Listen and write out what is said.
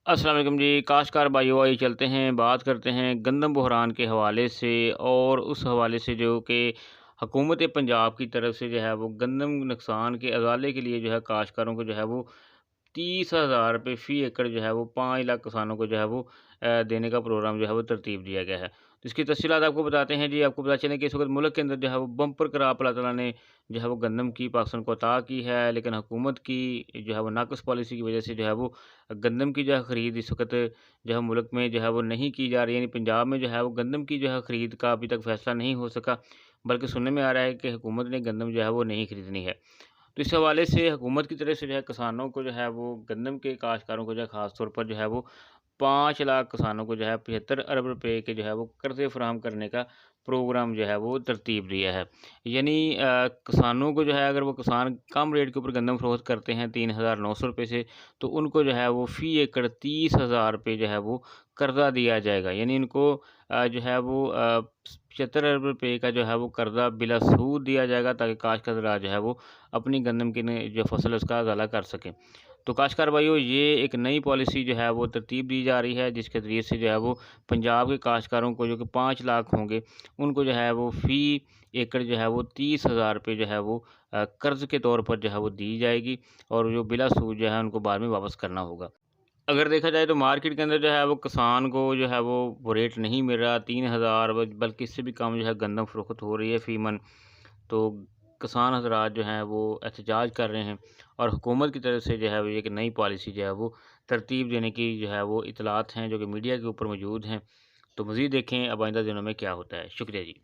अस्सलाम वालेकुम जी। काश्तकार भाइयों, आइए चलते हैं, बात करते हैं गंदम बहरान के हवाले से। और उस हवाले से जो कि हुकूमत पंजाब की तरफ से जो है वो गंदम नुकसान के अज़ाले के लिए जो है काश्तकारों को जो है वो 30,000 रुपये फ़ी एकड़ जो है वो 5 लाख किसानों को जो है वो देने का प्रोग्राम जो है वो तरतीब दिया गया है। तो इसकी तफ़सीलात आपको बताते हैं जी। आपको पता चले कि इस वक़्त मुल्क के अंदर जो है वो बम्पर करार अल्लाह ताला ने जो है वो गंदम की पाकिस्तान को अता की है, लेकिन हुकूमत की जो है वो नाक़िस पॉलिसी की वजह से जो है वो गंदम की जो है ख़रीद इस वक़्त जो है मुल्क में जो है वो नहीं की जा रही है। यानी पंजाब में जो है वो गंदम की जो है ख़रीद का अभी तक फ़ैसला नहीं हो सका, बल्कि सुनने में आ रहा है कि हुकूमत ने गंदम जो है वो नहीं खरीदनी है। तो इस हवाले से हुकूमत की तरफ से जो है किसानों को जो है वो गंदम के काश्तकारों को जो है ख़ास तौर पर जो है वो 5 लाख किसानों को जो है 75 अरब रुपए के जो है वो कर्ज़े फ़राहम करने का प्रोग्राम जो है वो तरतीब दिया है। यानी किसानों को जो है, अगर वो किसान कम रेट के ऊपर गंदम फ़रोख्त करते हैं 3,900 रुपए से, तो उनको जो है वो फ़ी एकड़ 30,000 रुपए जो है वो कर्ज़ा दिया जाएगा। यानी इनको जो है वो 75 अरब रुपए का जो है वो कर्ज़ा बिला सूद दिया जाएगा, ताकि काश्तकार जो है वो अपनी गंदम की जो फसल है उसका उज़ाला कर सकें। तो काश्तकार भाइयों, ये एक नई पॉलिसी जो है वो तरतीब दी जा रही है, जिसके ज़रिए से जो है वो पंजाब के काश्तकारों को जो कि 5 लाख होंगे, उनको जो है वो फ़ी एकड़ जो है वो 30,000 रुपये जो है वो कर्ज़ के तौर पर जो है वो दी जाएगी, और जो बिला सूद जो है उनको बाद में वापस करना होगा। अगर देखा जाए तो मार्केट के अंदर जो है वो किसान को जो है वो रेट नहीं मिल रहा, 3,000 बल्कि इससे भी कम जो है गंदम फ़रोख्त हो रही है फ़ी मन। तो किसान हज़रात जो हैं वो एहतजाज कर रहे हैं, और हुकूमत की तरफ से जो है वो एक नई पॉलिसी जो है वो तरतीब देने की जो है वो इतलात हैं, जो कि मीडिया के ऊपर मौजूद हैं। तो मज़ीद देखें अब आइंदा दिनों में क्या होता है। शुक्रिया जी।